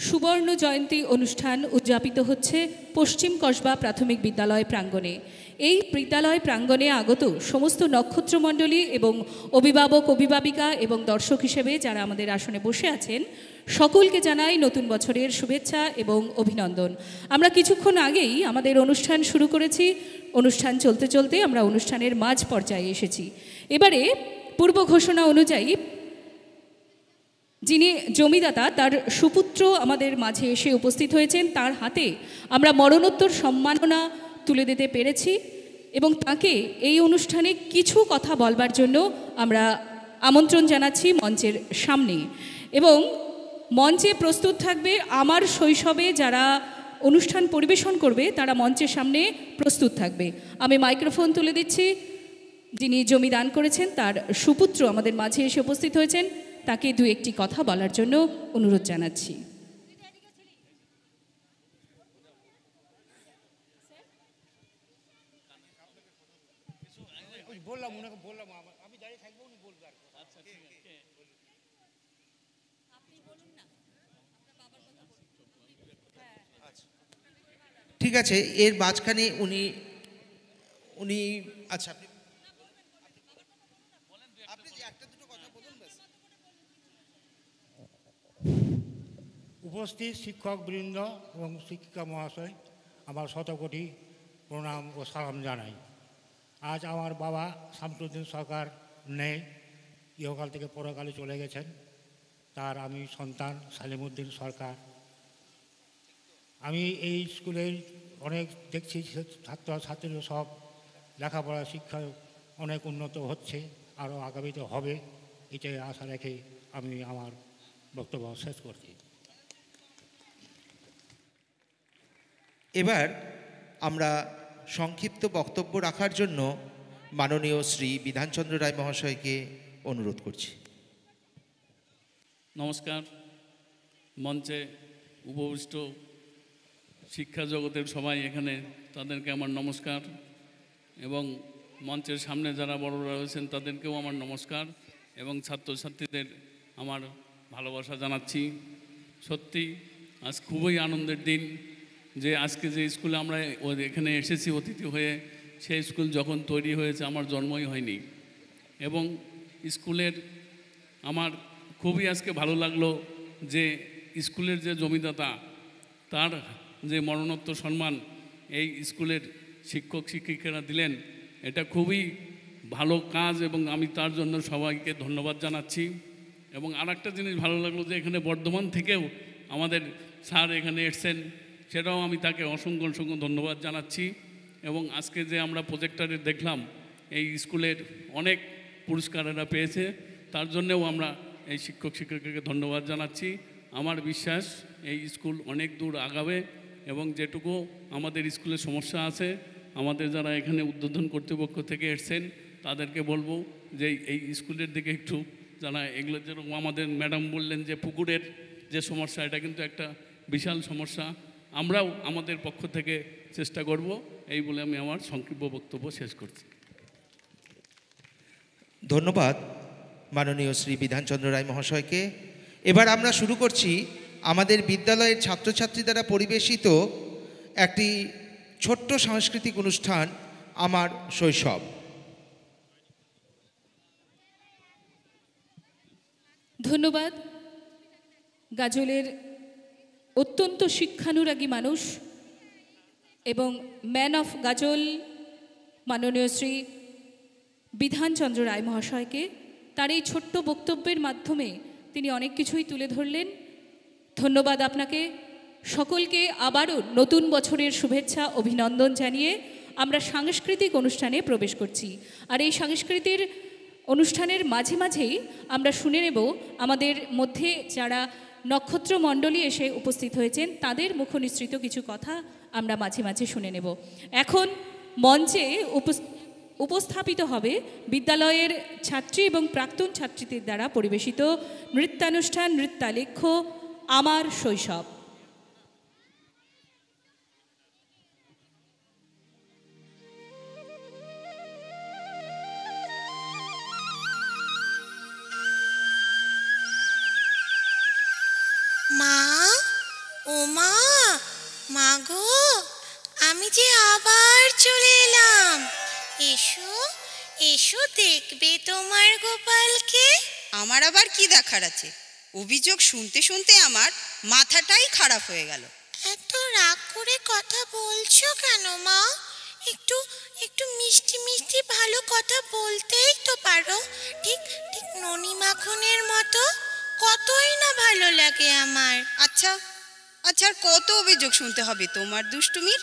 সুবর্ণ জয়ন্তী অনুষ্ঠান উদযাপিত হচ্ছে পশ্চিম কসবা প্রাথমিক বিদ্যালয় প্রাঙ্গণে। এই বিদ্যালয় প্রাঙ্গণে আগত সমস্ত নক্ষত্রমণ্ডলী এবং অভিভাবক অভিভাবিকা এবং দর্শক হিসেবে যারা আমাদের আসনে বসে আছেন সকলকে জানাই নতুন বছরের শুভেচ্ছা এবং অভিনন্দন। আমরা কিছুক্ষণ আগেই আমাদের অনুষ্ঠান শুরু করেছি। অনুষ্ঠান চলতে চলতে আমরা অনুষ্ঠানের মাঝ পর্যায়ে এসেছি। এবারে পূর্ব ঘোষণা অনুযায়ী যিনি জমিদাতা তার সুপুত্র আমাদের মাঝে এসে উপস্থিত হয়েছেন, তার হাতে আমরা মরণোত্তর সম্মাননা তুলে দিতে পেরেছি এবং তাকে এই অনুষ্ঠানে কিছু কথা বলবার জন্য আমরা আমন্ত্রণ জানাচ্ছি মঞ্চের সামনে। এবং মঞ্চে প্রস্তুত থাকবে আমার শৈশবে যারা অনুষ্ঠান পরিবেশন করবে তারা মঞ্চের সামনে প্রস্তুত থাকবে। আমি মাইক্রোফোন তুলে দিচ্ছি। যিনি জমি দান করেছেন তার সুপুত্র আমাদের মাঝে এসে উপস্থিত হয়েছেন, তাকে দু একটি কথা বলার জন্য অনুরোধ জানাচ্ছি। ঠিক আছে, এর মাঝখানে উনি আচ্ছা উপস্থিত শিক্ষকবৃন্দ এবং শিক্ষিকা মহাশয়, আমার শতকোটি প্রণাম ও সালাম জানাই। আজ আমার বাবা শামসুদ্দিন সরকার নেই, ইহকাল থেকে পরকালে চলে গেছেন। তার আমি সন্তান সালিমউদ্দিন সরকার। আমি এই স্কুলের অনেক দেখছি ছাত্রছাত্রীরা সব লেখাপড়া শিক্ষায় অনেক উন্নত হচ্ছে, আরও আগামীতে হবে, এটাই আশা রেখে আমি আমার বক্তব্য শেষ করছি। এবার আমরা সংক্ষিপ্ত বক্তব্য রাখার জন্য মাননীয় শ্রী বিধানচন্দ্র রায় মহাশয়কে অনুরোধ করছি। নমস্কার। মঞ্চে উপবিষ্ট শিক্ষা জগতের সবাই এখানে, তাদেরকে আমার নমস্কার, এবং মঞ্চের সামনে যারা বড়রা রয়েছেন তাদেরকেও আমার নমস্কার, এবং ছাত্রছাত্রীদের আমার ভালোবাসা জানাচ্ছি। সত্যি আজ খুবই আনন্দের দিন যে আজকে যে স্কুলে আমরা এখানে এসেছি অতিথি হয়ে, সেই স্কুল যখন তৈরি হয়েছে আমার জন্মই হয়নি। এবং স্কুলের আমার খুবই আজকে ভালো লাগলো যে স্কুলের যে জমিদাতা তার যে মরণোত্তর সম্মান এই স্কুলের শিক্ষক শিক্ষিকারা দিলেন, এটা খুবই ভালো কাজ এবং আমি তার জন্য সবাইকে ধন্যবাদ জানাচ্ছি। এবং আরেকটা জিনিস ভালো লাগলো যে এখানে বর্ধমান থেকেও আমাদের স্যার এখানে এসছেন, সেটাও আমি তাকে অসংখ্য অসংখ্য ধন্যবাদ জানাচ্ছি। এবং আজকে যে আমরা প্রজেক্টরে দেখলাম এই স্কুলের অনেক পুরস্কার এরা পেয়েছে, তার জন্যেও আমরা এই শিক্ষক শিক্ষিকাকে ধন্যবাদ জানাচ্ছি। আমার বিশ্বাস এই স্কুল অনেক দূর আগাবে এবং যেটুকু আমাদের স্কুলের সমস্যা আছে, আমাদের যারা এখানে উদ্বোধন কর্তৃপক্ষ থেকে এসছেন তাদেরকে বলবো যে এই স্কুলের দিকে একটু যারা এগুলো, যেরকম আমাদের ম্যাডাম বললেন যে পুকুরের যে সমস্যা, এটা কিন্তু একটা বিশাল সমস্যা, আমরাও আমাদের পক্ষ থেকে চেষ্টা করব। এই বলে আমি আমার সংক্ষিপ্ত বক্তব্য শেষ করছি। ধন্যবাদ মাননীয় শ্রী বিধানচন্দ্র রায় মহাশয়কে। এবার আমরা শুরু করছি আমাদের বিদ্যালয়ের ছাত্রছাত্রী দ্বারা পরিবেশিত একটি ছোট্ট সাংস্কৃতিক অনুষ্ঠান, আমার শৈশব। ধন্যবাদ। গাজলের অত্যন্ত শিক্ষানুরাগী মানুষ এবং ম্যান অফ গাজল মাননীয় শ্রী বিধানচন্দ্র রায় মহাশয়কে তার এই ছোট্ট বক্তব্যের মাধ্যমে তিনি অনেক কিছুই তুলে ধরলেন। ধন্যবাদ আপনাকে। সকলকে আবারও নতুন বছরের শুভেচ্ছা অভিনন্দন জানিয়ে আমরা সাংস্কৃতিক অনুষ্ঠানে প্রবেশ করছি। আর এই সাংস্কৃতিক অনুষ্ঠানের মাঝে মাঝেই আমরা শুনে নেব আমাদের মধ্যে যারা নক্ষত্রমণ্ডলী এসে উপস্থিত হয়েছেন তাদের মুখনিসৃত কিছু কথা আমরা মাঝে মাঝে শুনে নেব। এখন মঞ্চে উপস্থাপিত হবে বিদ্যালয়ের ছাত্রী এবং প্রাক্তন ছাত্রীদের দ্বারা পরিবেশিত নৃত্যানুষ্ঠান নৃত্যালেখ্য আমার শৈশব। মা, ও মা, মা গো, আমি যে আবার চলে এলাম। এসো এসো, দেখবে তোমার গোপালকে। আমার আবার কি দেখার আছে? অভিযোগ শুনতে শুনতে আমার মাথাটাই খারাপ হয়ে গেল। এত রাগ করে কথা বলছো কেন মা? একটু একটু মিষ্টি মিষ্টি ভালো কথা বলতেই তো পারো। ঠিক ঠিক ননি মাখনের মতো। কতই না ভালো লাগে আমার। আচ্ছা আচ্ছা, আর কত অভিযোগ শুনতে হবে তোমার দুষ্টুমির?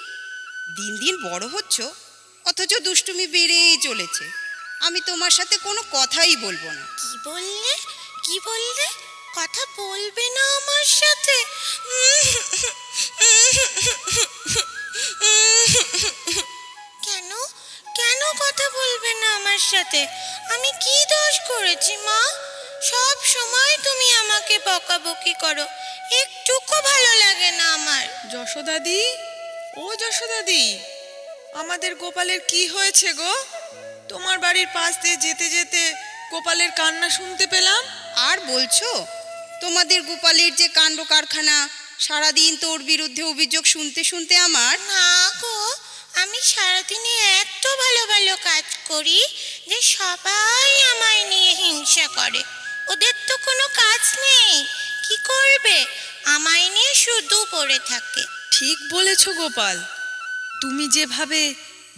দিন দিন বড় হচ্ছ, অথচ দুষ্টুমি বেড়েই চলেছে। আমি তোমার সাথে কোনো কথাই বলবো না। কি বললে? কি বললে? কথা বলবে না আমার সাথে? কেন কেন কথা বলবে না আমার সাথে? আমি কি দোষ করেছি মা? সব সময় তুমি আমাকে বকাবকি করো, একটুকু ভালো লাগে না আমার। যশোদাদি, ও যশোদাদি, আমাদের গোপালের কি হয়েছে গো? তোমার বাড়ির পাশ দিয়ে যেতে যেতে গোপালের কান্না শুনতে পেলাম। আর বলছো? তোমাদের গোপালের যে কাণ্ড কারখানা, সারাদিন তোর বিরুদ্ধে অভিযোগ শুনতে শুনতে আমার। না গো, আমি সারাদিনে এত ভালো ভালো কাজ করি যে সবাই আমায় নিয়ে হিংসা করে। ওদের তো কোনো কাজ নেই, কি করবে? আমায় নিয়ে শুধু পড়ে থাকে। ঠিক বলেছ গোপাল, তুমি যেভাবে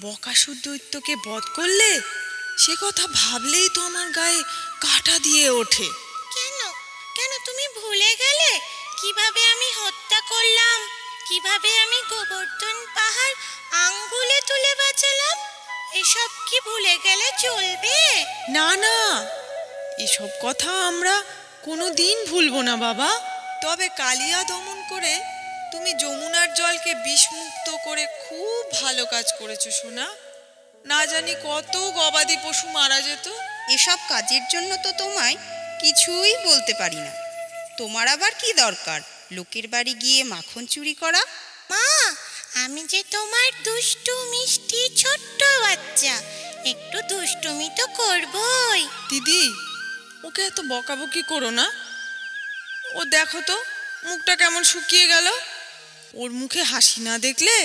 বকাসুর দৈত্যকে বধ করলে, সে কথা ভাবলেই তো আমার গায়ে কাঁটা দিয়ে ওঠে। কেন কেন তুমি ভুলে গেলে কিভাবে আমি হত্যা করলাম? কিভাবে আমি গোবর্ধন পাহাড় আঙ্গুলে তুলে বাঁচালাম? এসব কি ভুলে গেলে চলবে? না না, এসব কথা আমরা কোনো দিন ভুলবো না বাবা। তবে কালিয়া দমন করে তুমি যমুনার জলকে বিষমুক্ত করে খুব ভালো কাজ করেছো সোনা। না জানি কত গবাদি পশু মারা যেত। এসব কাজের জন্য তো তোমায় কিছুই বলতে পারি না। তোমার আবার কি দরকার লোকের বাড়ি গিয়ে মাখন চুরি করা? মা, আমি যে তোমার দুষ্টু মিষ্টি ছোট্ট বাচ্চা, একটু দুষ্টুমি তো করবই। দিদি, ওকে এত বকাবকি করো না। ও দেখো তো মুখটা কেমন শুকিয়ে গেল। ওর মুখে হাসি না দেখলে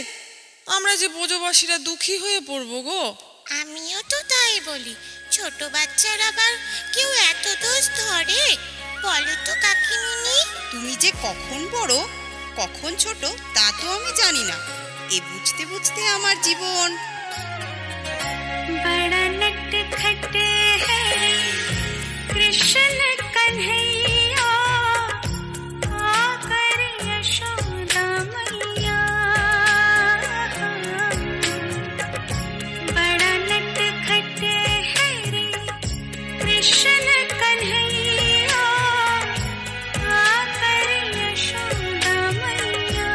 আমরা যে ব্রজবাসীরা দুঃখী হয়ে পড়বো গো। আমিও তো তাই বলি, ছোট বাচ্চার আবার কেউ এত দোষ ধরে? বলো তো কাকিমুনি। তুমি যে কখন বড় কখন ছোট তা তো আমি জানি না। এ বুঝতে বুঝতে আমার জীবন। बड़ा नटखट है कृष्ण कन्हैया, आकर यशोदा मैया। बड़ा नटखट है रे कृष्ण कन्हैया, आकर यशोदा मैया।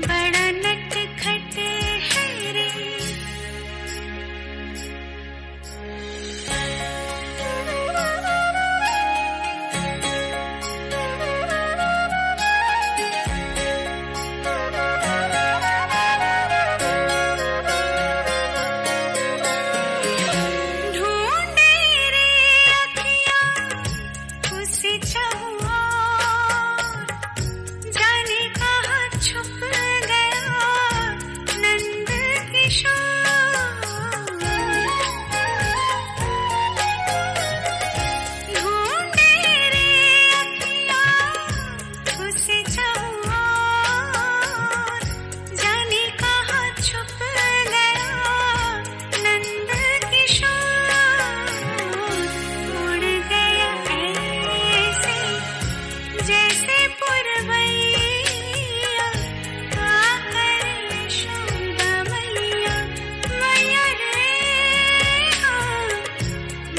बड़ा नटखट है रे। ढूंढे रे अखियाँ उसे चहुआ, जाने कहाँ छुप गया नंद किशोर। ढूंढे रे अखियाँ उसे चहुआ, जाने कहाँ छुप गया नंद किशोर। उड़ गया ऐसे जैसे पुरवैया, आकर यशोदा मैया। मैया रे हाँ,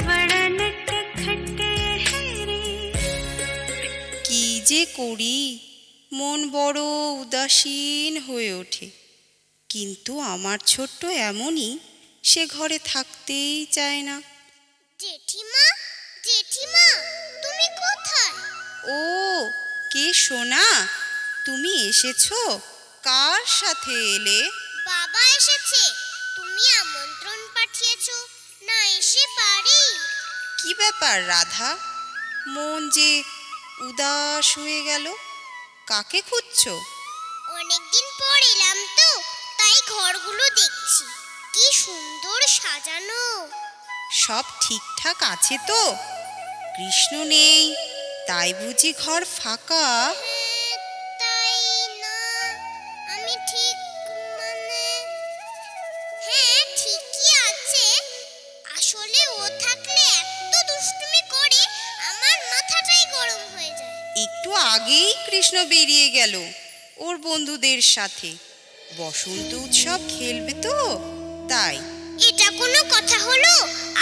बड़ा नटखट है रे। কি যে করি, মন বড় উদাসীন হয়ে ওঠে। কিন্তু আমার ছোট্ট এমনই, সে ঘরে থাকতেই চায় না। জেঠিমা, জেঠিমা, তুমি কোথায়? ও, কে সোনা, তুমি এসেছো? কার সাথে এলে? বাবা এসেছে। তুমি আমন্ত্রণ পাঠিয়েছো, না এসে পারি? কি ব্যাপার রাধা, মন যে উদাস হয়ে গেল? কাকে খুঁজছো? অনেকদিন পর এলাম তো, তাই ঘরগুলো দেখছি। কি সুন্দর সাজানো। সব ঠিকঠাক আছে তো? কৃষ্ণ নেই তাই বুঝি ঘর ফাঁকা? তাই না, আমি ঠিক হ্যাঁ ঠিকই আছে। আসলে ও থাকলে এত দুষ্টুমি করে আমার মাথাটাই গরম হয়ে যায়। একটু আগেই কৃষ্ণ বেরিয়ে গেল ওর বন্ধুদের সাথে। বসন্ত উৎসব খেলবে তো তাই। এটা কোনো কথা হলো?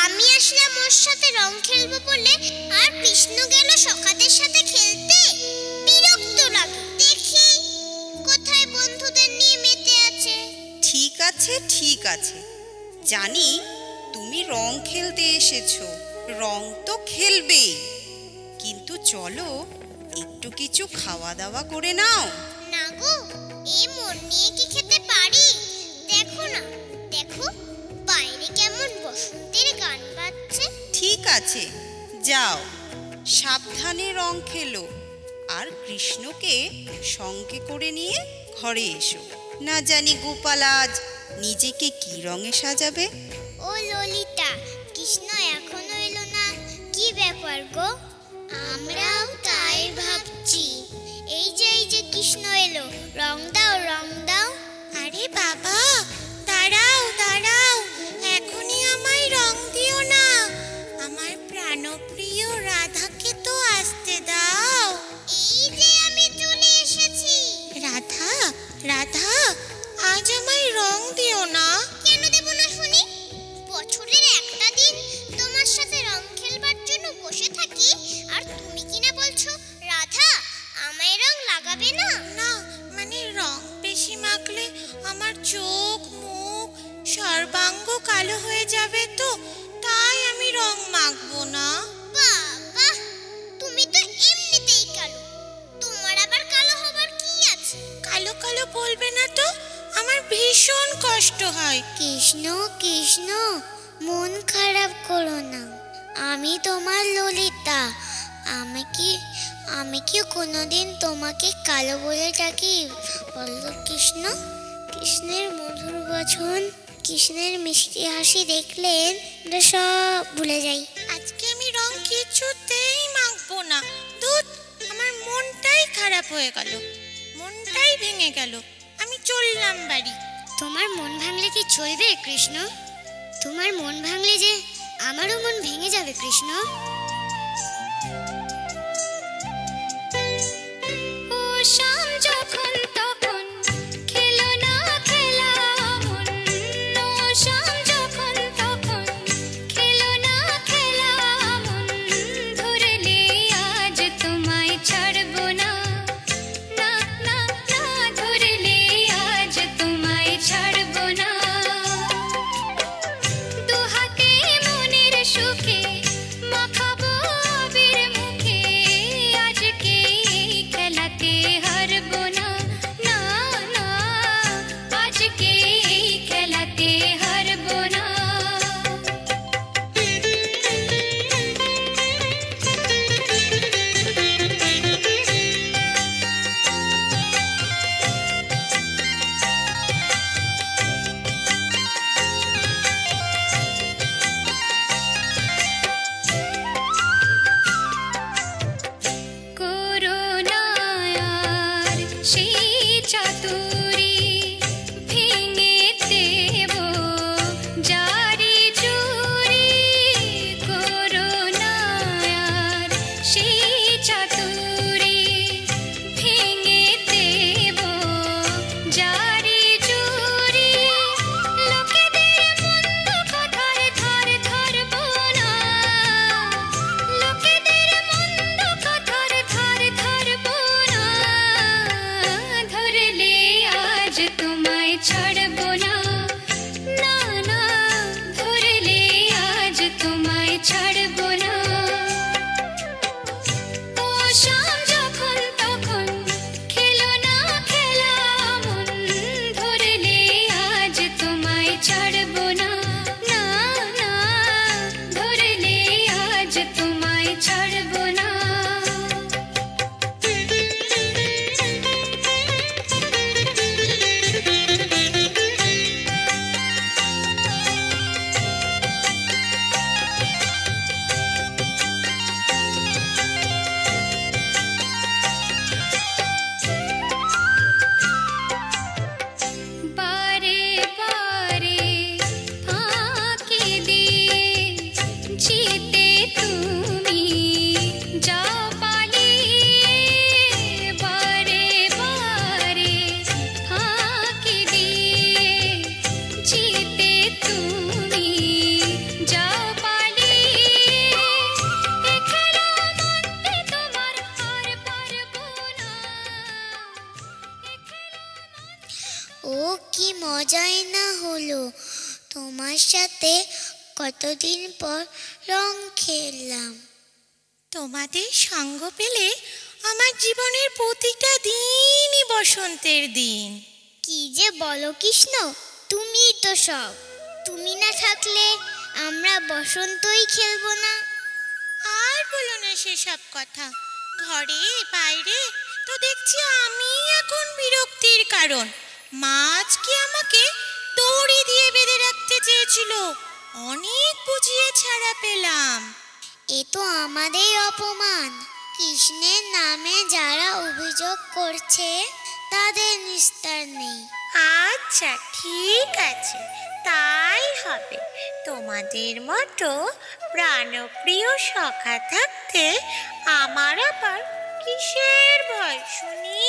আমি আসলাম ওর সাথে রং খেলবো বলে, আর কৃষ্ণ গেল সখাদের সাথে খেলতে। বিরক্ত লাগে। দেখি কোথায় বন্ধুদের নিয়ে মেতে আছে। ঠিক আছে ঠিক আছে, জানি তুমি রং খেলতে এসেছো, রং তো খেলবেই, কিন্তু চলো একটু কিছু খাওয়া দাওয়া করে নাও। না গো, এই মন নিয়ে কি খেতে পারি? দেখো না, দেখো বাইরে কেমন বসন্তের গান বাজছে। ঠিক আছে যাও, সাবধানে রং খেলো, আর কৃষ্ণকে সঙ্গে করে নিয়ে ঘরে এসো। না জানি গোপাল আজ নিজেকে কি রঙে সাজাবে। ও ললিতা, কৃষ্ণ এখনো এলো না, কি ব্যাপার গো? আমরাও তাই ভাবছি। এই যে কৃষ্ণ এলো, রং দাও রং দাও। আরে বাবা, দাঁড়াও দাঁড়াও, এখনই আমায় রং দিও না। আমার প্রাণপ্রিয় রাধাকে তো আসতে দাও। এই যে আমি চলে এসেছি। রাধা রাধা, আজ আমায় রং দিও না। কেন দেব না শুনি? বছরের একটা দিন তোমার সাথে রং খেলবার জন্য বসে থাকি, আর তুমি কিনা বলছো রাধা আমায় রং লাগাবে না। না মানে রং বেশি মাখলে আমার চোখ মুখ সর্বাঙ্গ কালো হয়ে যাবে তো, তাই আমি রং মাখবো না। বাবা, তুমি তো এমনিতেই কালো, তোমার আবার কালো হবার কি আছে? কালো কালো বলবে না তো, আমার ভীষণ কষ্ট হয়। কৃষ্ণ কৃষ্ণ, মন খারাপ করো না, আমি তোমার ললিতা। আমি কি কোনোদিন তোমাকে কালো বলে ডাকি বলো কৃষ্ণ? কৃষ্ণের মধুর বচন, কৃষ্ণের মিষ্টি হাসি দেখলেন সব ভুলে যাই। আজকে আমি রং কিছুতেই মাখবো না। ধুত, আমার মনটাই খারাপ হয়ে গেল, মনটাই ভেঙে গেল। আমি চললাম বাড়ি। তোমার মন ভাঙলে কি চলবে কৃষ্ণ? তোমার মন ভাঙলে যে আমারও মন ভেঙে যাবে কৃষ্ণ। ও শাম যখন তখন খেলো না খেলা মন, ও শাম যখন তখন খেলো না খেলা মন, ধরলে আজ তোমায় ছাড়বো না, না না না, ধরলে আজ তোমায় ছাড়বো না। দুহাতে মনের সুখে মাখাবো আবির মুখে, আজকে এই খেলাতে হারবো না, না না, আজকে এই খেলাতে হারবো না। করুণায়ার সেই চাতুরি ভেঙে দেব জারি জুরি, করুণায়ার সেই চাতুরি ভেঙে দেব জারি জুরি, লোকেদের মন্দ কথার ধার ধরবো না, লোকেদের মন্দ কথার ধার ধরবো না, ধরলে আজ তোমায় ছাড়বো না, না না, ধরলে আজ তোমায় ছাড়বো না। কি মজাই না হলো, তোমার সাথে কতদিন পর রং খেললাম। তোমাদের সঙ্গ পেলে আমার জীবনের প্রতিটা দিনই বসন্তের দিন। কি যে বলো কৃষ্ণ, তুমিই তো সব। তুমি না থাকলে আমরা বসন্তই খেলবো না। আর বলো না সেসব কথা। ঘরে বাইরে তো দেখছি আমি এখন বিরক্তির কারণ। মা আজকে আমাকে দড়ি দিয়ে বেঁধে রাখতে চেয়েছিল, অনেক বুঝিয়ে ছাড়া পেলাম। এ তো আমাদের অপমান। কৃষ্ণের নামে যারা অভিযোগ করছে তাদের নিস্তার নেই। আচ্ছা ঠিক আছে, তাই হবে। তোমাদের মতো প্রাণপ্রিয় সখা থাকতে আমার আবার কিসের ভয় শুনি?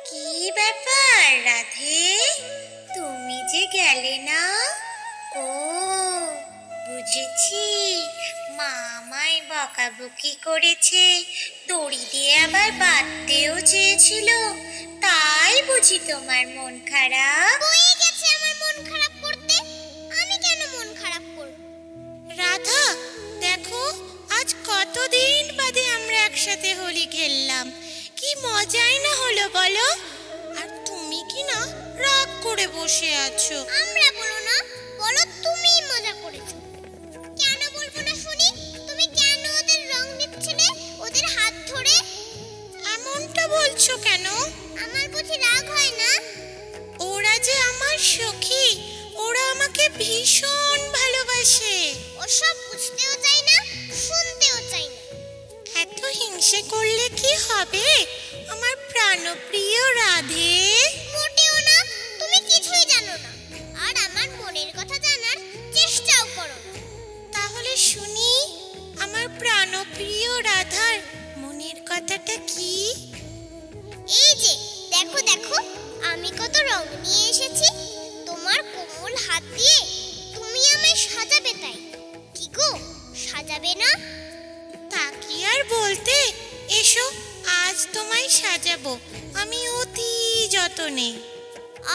কি ব্যাপার রাধে, তুমি যে গেলে না? ও বুঝেছি, মা আমায় বকাবকি করেছে, দড়ি দিয়ে আবার বাঁধতেও চেয়েছিল, তাই বুঝি তোমার মন খারাপ হয়ে গেছে। আমার মন খারাপ করতে আমি কেন মন খারাপ করব? রাধা দেখো, আজ কতদিন বাদে আমরা একসাথে হোলি খেললাম, কি মজাই না হলো বলো। আর তুমি কি না রাগ করে বসে আছো? আমরা বলো না, বলো তুমি মজা করেছো। কেন বলবো না শুনি? তুমি কেন ওদের রং দিচ্ছিলে ওদের হাত ধরে? এমনটা বলছো কেন? আমার বুঝি রাগ হয় না? ওরা যে আমার সখী, ওরা আমাকে ভীষণ ভালোবাসে। ওসব বুঝতেও চাই না, শুনতেও চাই না। এত হিংসে করলে কি হবে আমার প্রাণপ্রিয় রাধে? মোটেও না, তুমি কিছুই জানো না, আর আমার মনের কথা জানার চেষ্টাও করো না। তাহলে শুনি আমার প্রাণপ্রিয় রাধার মনের কথাটা কি? এই যে দেখো দেখো, আমি কত রং নিয়ে এসেছি। তোমার কোমল হাত দিয়ে তুমি আমায় সাজাবে, তাই কি গো, সাজাবে না? তা কি আর বলতে, এসো আজ তোমায় সাজাবো আমি অতি যতনে।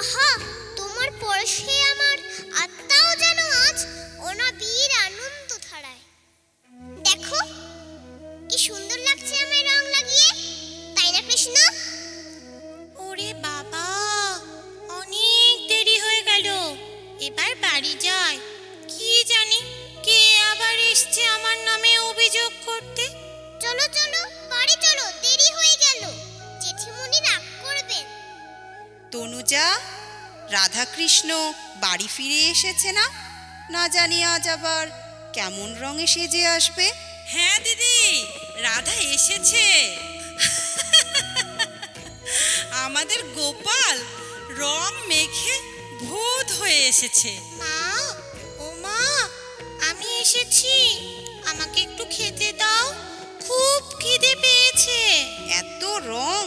আহা, তোমার পরশে আমার আত্মাও যেন আজ অনাবির আনন্দ ধারায়। দেখো কি সুন্দর লাগছে আমায় রং লাগিয়ে, তাই না কৃষ্ণ? ওরে বাবা, অনেক দেরি হয়ে গেল, এবার বাড়ি যাই। কি জানি কে আবার এসছে আমার নামে অভিযোগ করতে। চলো চলো, বাড়ি চলো, দেরি হয়ে গেল, জেঠিমণি রাগ করবেন। তনুজা, রাধাকৃষ্ণ বাড়ি ফিরে এসেছে না? না জানি আজ আবার কেমন রঙে সেজে আসবে। হ্যাঁ দিদি, রাধা এসেছে। আমাদের গোপাল রং মেখে ভূত হয়ে এসেছে। মা, ও মা, আমি এসেছি, আমাকে একটু খেতে দাও, খুব খিদে পেয়েছে। এত রং,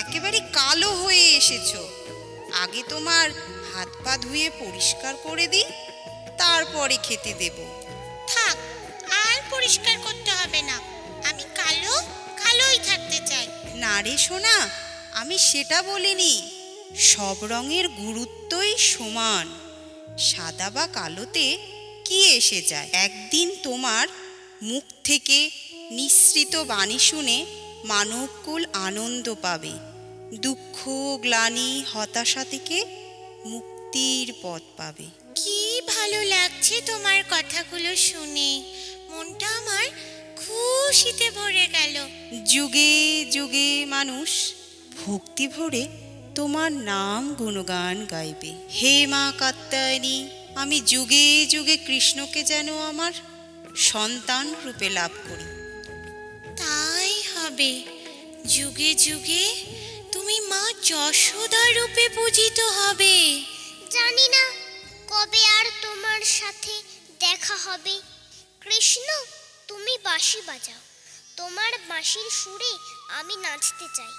একেবারে কালো হয়ে এসেছো। আগে তোমার হাত পা ধুয়ে পরিষ্কার করে দিই, তারপরে খেতে দেব। থাক, আর পরিষ্কার করতে হবে না, আমি কালো কালোই থাকতে চাই। না রে সোনা, আমি সেটা বলিনি। সব রঙের গুরুত্বই সমান, সাদা বা কালোতে কি এসে যায়। একদিন তোমার মুখ থেকে নিঃসৃত বাণী শুনে মানবকুল আনন্দ পাবে, দুঃখ গ্লানি হতাশা থেকে মুক্তির পথ পাবে। কি ভালো লাগছে তোমার কথাগুলো শুনে, মনটা আমার খুশিতে ভরে গেল। যুগে যুগে মানুষ ভক্তি ভরে তোমার নাম গুণগান গাইবে। হে মা কাত্যায়নী, আমি যুগে যুগে কৃষ্ণকে যেন আমার সন্তান রূপে লাভ করি। তাই হবে, যুগে যুগে তুমি মা যশোদা রূপে পূজিত হবে। জানি না কবে আর তোমার সাথে দেখা হবে। কৃষ্ণ, তুমি বাঁশি বাজাও, তোমার বাঁশির সুরে আমি নাচতে চাই।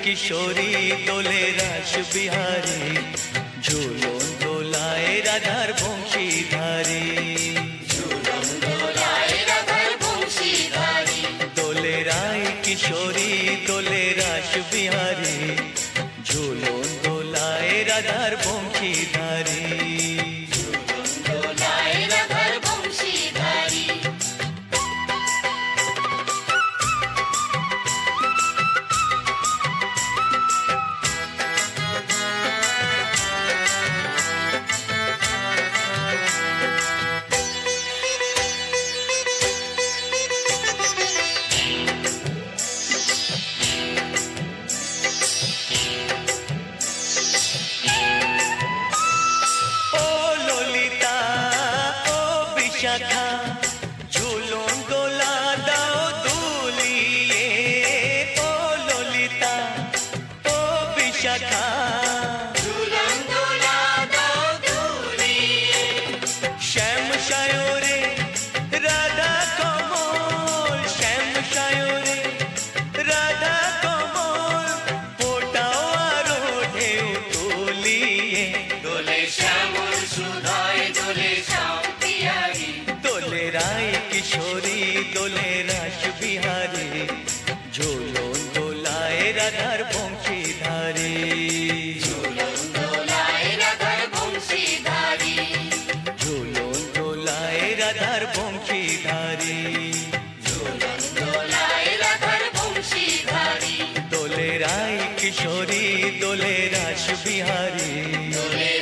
কিশোরী দোলে রাস বিহারী ঝুলন দোলায় রাধার বংশীধারী দোলে রায় কিশোরী দোলে রাস বিহারী ঝুলন দোলায় রাধার বংশীধারী ঝুলন দোলা দাও দুলিয়ে ও ললিতা ও বিশাখা ঝুলন দোলা দাও দুলিয়ে শ্যাম সায়রে রাধা কমল শ্যাম সায়রে রাধা কমল ফোটাও আরো ঢেউ তুলিয়ে দোলে শ্যামল সুধায় দোলে শ্যাম দোলে রায় কিশোরী দোলে রাস বিহারী ঝুলন দোলায় রাধার বংশীধারী ঝুলন দোলায় রাধার বংশীধারী ঝুলন দোলায় রাধার বংশীধারী ঝুলন দোলায় রাধার বংশীধারী দোলে রায় কিশোরী দোলে রাস বিহারী দোলে